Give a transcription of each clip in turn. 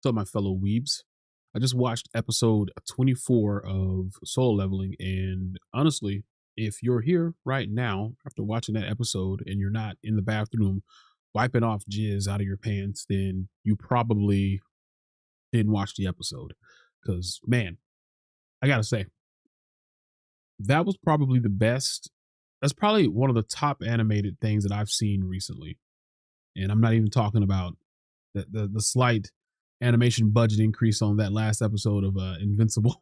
So, my fellow weebs, I just watched episode 24 of Solo Leveling, and honestly, if you're here right now after watching that episode and you're not in the bathroom wiping off jizz out of your pants, then you probably didn't watch the episode. Because, man, I gotta say, that was probably the best. That's probably one of the top animated things that I've seen recently. And I'm not even talking about the slight animation budget increase on that last episode of Invincible.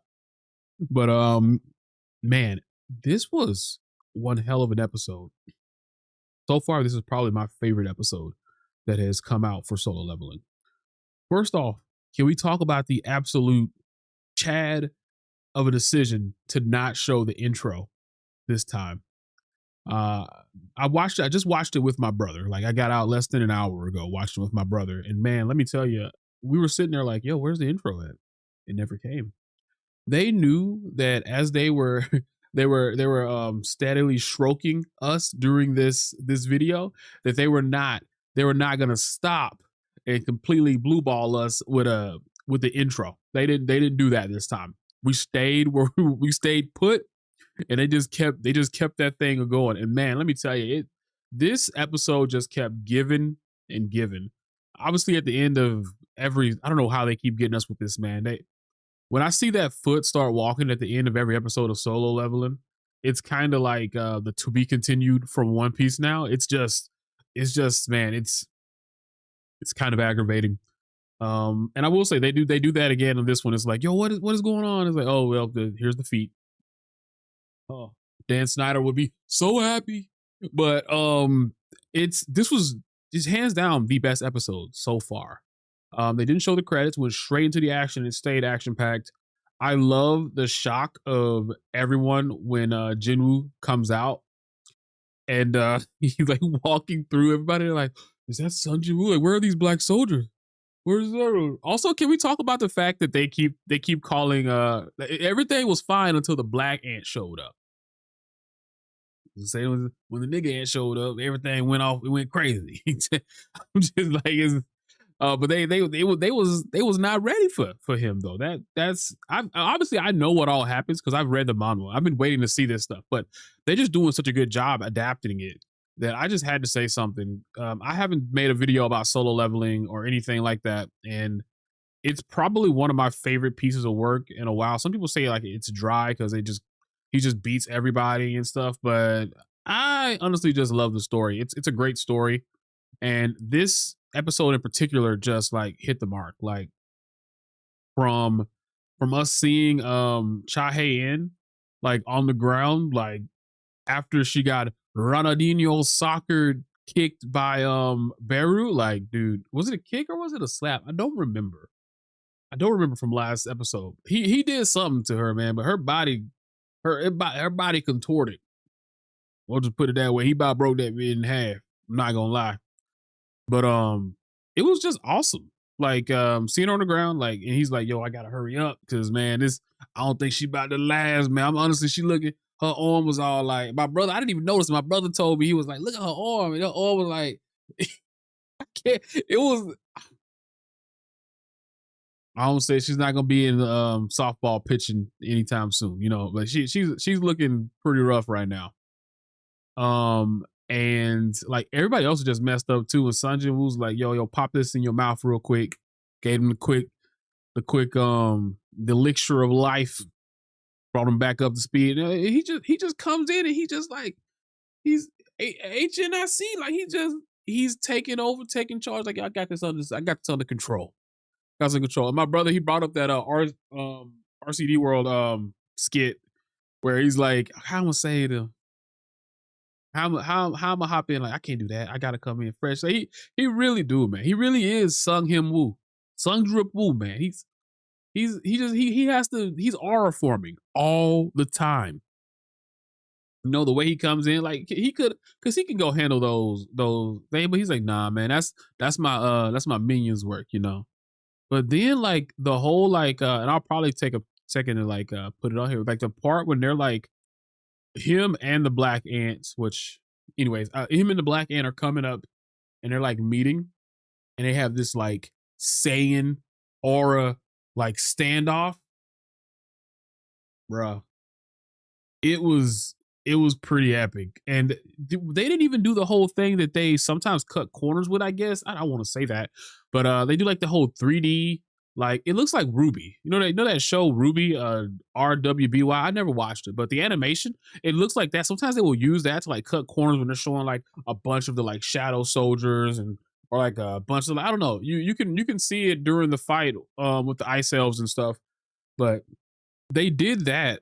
But man, this was one hell of an episode. So far, this is probably my favorite episode that has come out for Solo Leveling. First off, can we talk about the absolute Chad of a decision to not show the intro this time? Uh I just watched it with my brother. Like I got out less than an hour ago, watched it with my brother. And man, let me tell you, we were sitting there like, yo, where's the intro at? It never came. They knew that as they were they were steadily stroking us during this video, that they were not gonna stop and completely blue ball us with the intro. They didn't do that this time. We stayed where we stayed put, and they just kept that thing going. And man, let me tell you, this episode just kept giving and giving. Obviously, at the end of every, I don't know how they keep getting us with this, man. When I see that foot start walking at the end of every episode of Solo Leveling, it's kind of like the to be continued from One Piece. Now it's just man, it's kind of aggravating. And I will say they do that again on this one. It's like, yo, what is going on? It's like, oh well, here's the feet. Oh, Dan Snyder would be so happy. But this was just hands down the best episode so far. They didn't show the credits, went straight into the action and stayed action packed. I love the shock of everyone when Jin-Woo comes out and he's like walking through everybody. They're like, is that Sun Jin-Woo? Like, where are these black soldiers? Where's that? Also, can we talk about the fact that they keep calling everything was fine until the black ant showed up. Say when the nigga ant showed up, everything went off. It went crazy. I'm just like, but they was not ready for him though. That's I obviously I know what all happens because I've read the manga. I've been waiting to see this stuff, but they're just doing such a good job adapting it that I just had to say something. I haven't made a video about Solo Leveling or anything like that, and it's probably one of my favorite pieces of work in a while. Some people say like it's dry because he just beats everybody and stuff, but I honestly just love the story. It's a great story, and this episode in particular just like hit the mark. Like from us seeing Cha In like on the ground, like after she got Ronaldinho soccer kicked by Beru. Like, dude, was it a kick or was it a slap? I don't remember from last episode. He did something to her, man, but her body contorted. We'll just put it that way. He about broke that in half. I'm not gonna lie. But it was just awesome. Like seeing her on the ground, like, and he's like, yo, I gotta hurry up because man, this I don't think she about to last, man. I'm honestly, she looking, her arm was all like my brother. I didn't even notice. My brother told me, he was like, look at her arm, and her arm was like I can't, it was I don't say she's not gonna be in softball pitching anytime soon, but she's looking pretty rough right now. And like everybody else just messed up too. And Sanjin was like, yo, pop this in your mouth real quick. Gave him the elixir of life, brought him back up to speed. And he just comes in and he just like he's HNIC, like he's taking over, taking charge. Like I got this under control. Got some control. And my brother, he brought up that RCD World skit where he's like, how am I gonna say to how am I gonna hop in? Like, I can't do that. I gotta come in fresh. So he really do, man. He really is Sung Him Woo. Sung Drip Woo, man. He's aura forming all the time. The way he comes in, like he could, because he can go handle those things, but he's like, nah, man, that's my minions work. But then like the whole like and I'll probably take a second to like put it on here. Like the part when they're like him and the black ants, which anyways, him and the black ant are coming up and they're like meeting and they have this like Saiyan aura like standoff, bruh. It was it was pretty epic, and they didn't even do the whole thing that they sometimes cut corners with. I guess I don't want to say that, but they do like the whole 3D. Like it looks like Ruby. You know that show Ruby, RWBY. I never watched it, but the animation it looks like that. Sometimes they will use that to like cut corners when they're showing like a bunch of the like shadow soldiers and or like a bunch of I don't know. You can see it during the fight with the ice elves and stuff, but they did that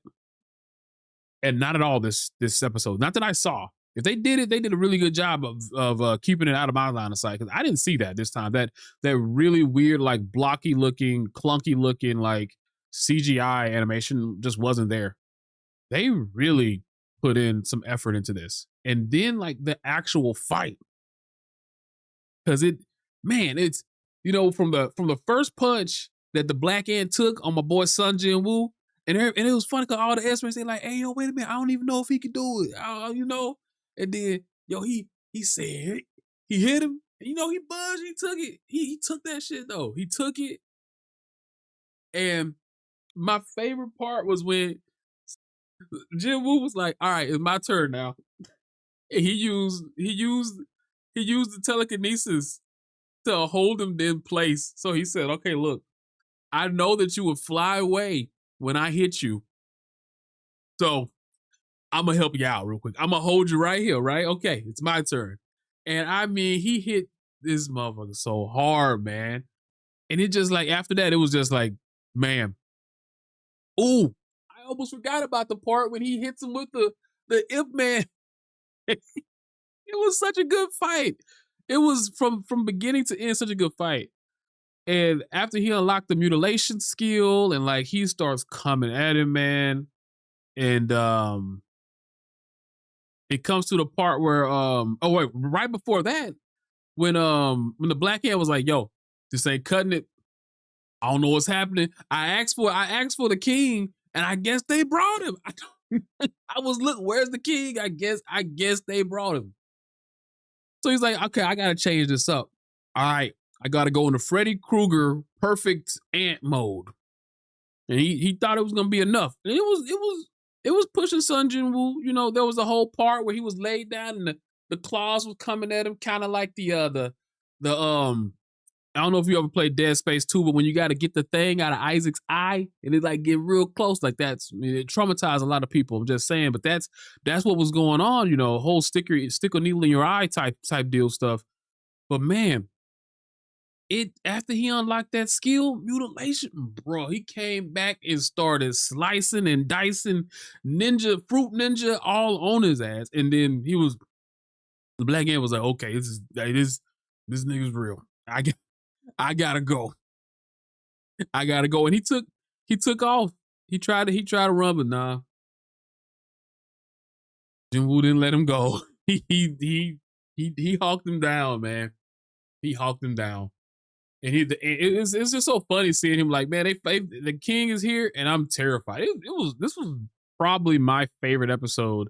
and not at all this episode. Not that I saw. If they did it, they did a really good job of keeping it out of my line of sight because I didn't see that this time. That really weird, like blocky looking, clunky looking, like CGI animation just wasn't there. They really put in some effort into this, and then like the actual fight because it's from the first punch that the black ant took on my boy Sun Jin-Woo, and it was funny because all the experts they like, hey yo, wait a minute, I don't even know if he could do it, and then yo he said he hit him, and, he buzzed, he took it, he took that shit though, he took it, and my favorite part was when Jin-Woo was like, all right, it's my turn now, and he used the telekinesis to hold him in place. So he said, okay, look, I know that you would fly away when I hit you. So I'm going to help you out real quick. I'm going to hold you right here, right? Okay, it's my turn. And I mean, he hit this motherfucker so hard, man. And it just like, after that, it was just like, man. Ooh, I almost forgot about the part when he hits him with the Ip Man. It was such a good fight. It was from beginning to end such a good fight. And after he unlocked the mutilation skill and like he starts coming at him, man. And it comes to the part where oh wait, right before that, when the black ant was like, yo, this ain't cutting it. I don't know what's happening. I asked for the king, and I guess they brought him. I was look, where's the king? I guess they brought him. So he's like, okay, I gotta change this up. All right, I gotta go into Freddy Krueger perfect ant mode. And he thought it was gonna be enough. And it was pushing Sun Jin-Woo. There was a whole part where he was laid down and the claws was coming at him, kind of like the I don't know if you ever played Dead Space 2, but when you got to get the thing out of Isaac's eye and it like get real close, like it traumatized a lot of people. I'm just saying, but that's what was going on, whole stick a needle in your eye type deal stuff. But man, it after he unlocked that skill, mutilation, bro, he came back and started slicing and dicing fruit ninja all on his ass. And then the black ant was like, okay, this nigga's real. I gotta go. I gotta go. And he took off. He tried to run, but nah. Jin-Woo didn't let him go. He hawked him down, man. He hawked him down. And it's just so funny seeing him like, man, the king is here and I'm terrified. This was probably my favorite episode.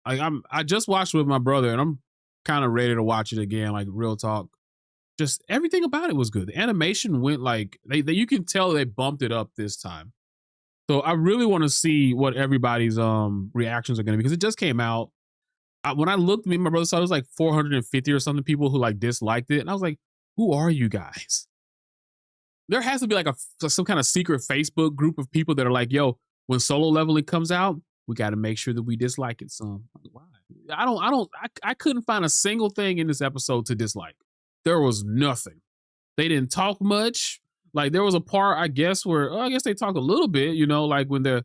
I just watched it with my brother and I'm kind of ready to watch it again, like real talk. Just everything about it was good. The animation went like you can tell they bumped it up this time. So I really want to see what everybody's reactions are going to be because it just came out. When I looked, me and my brother saw it was like 450 or something people who like disliked it, and I was like, "Who are you guys?" There has to be like some kind of secret Facebook group of people that are like, "Yo, when Solo Leveling comes out, we got to make sure that we dislike it some." Why? I couldn't find a single thing in this episode to dislike. There was nothing. They didn't talk much. Like there was a part, I guess, where I guess they talk a little bit, like when they're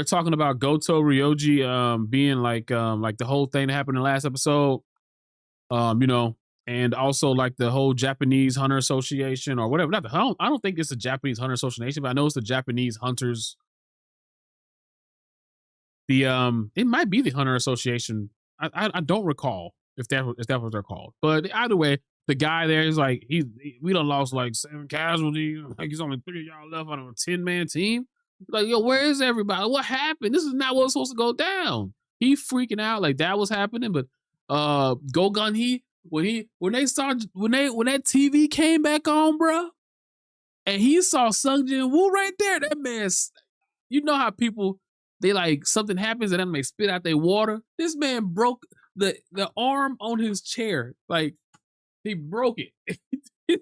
talking about Goto Ryoji being like the whole thing that happened in the last episode. And also like the whole Japanese Hunter Association or whatever. I don't think it's the Japanese Hunter Association, but I know it's the Japanese Hunters. It might be the Hunter Association. I don't recall if that was what they're called. But either way, the guy there is like we done lost like 7 casualties. Like he's only 3 of y'all left on a 10-man team. Like, yo, where is everybody? What happened? This is not what's supposed to go down. He freaking out like that was happening. But Gogun, when that TV came back on, bro, and he saw Sung Jin-Woo right there. That man's, you know how people, they like something happens and then they spit out their water. This man broke the arm on his chair. Like he broke it.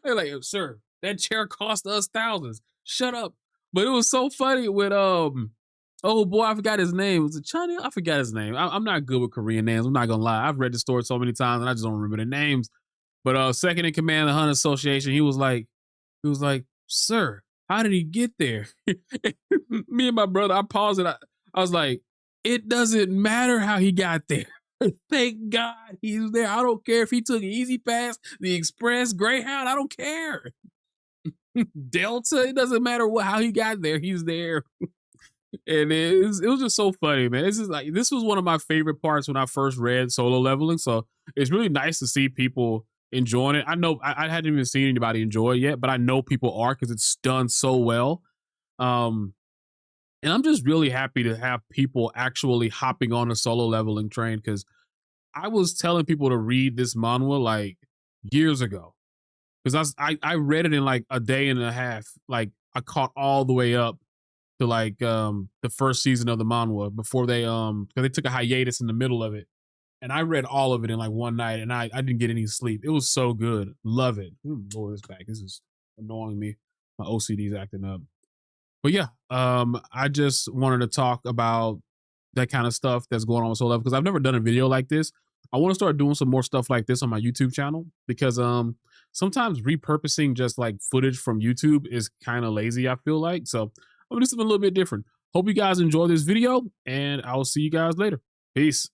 They're like, sir, that chair cost us thousands. Shut up. But it was so funny with oh boy, I forgot his name. Was it China? I forgot his name. I'm not good with Korean names. I'm not gonna lie. I've read the story so many times and I just don't remember the names. But second in command of the Hunt Association, he was like, sir, how did he get there? Me and my brother, I paused it. I was like, it doesn't matter how he got there. Thank God he's there. I don't care if he took Easy Pass, the Express, Greyhound. I don't care. Delta, it doesn't matter how he got there. He's there. And it was just so funny, man. This was one of my favorite parts when I first read Solo Leveling. So it's really nice to see people enjoying it. I know I hadn't even seen anybody enjoy it yet, but I know people are because it's done so well. And I'm just really happy to have people actually hopping on a Solo Leveling train because I was telling people to read this manhwa like years ago because I read it in like a day and a half. Like I caught all the way up to like the first season of the manhwa before they because they took a hiatus in the middle of it. And I read all of it in like one night and I didn't get any sleep. It was so good. Love it. Lower this back. This is annoying me. My OCD's acting up. But yeah, I just wanted to talk about that kind of stuff that's going on with Soul Level because I've never done a video like this. I want to start doing some more stuff like this on my YouTube channel because sometimes repurposing just like footage from YouTube is kind of lazy, I feel like. So I'm gonna do something a little bit different. Hope you guys enjoy this video and I will see you guys later. Peace.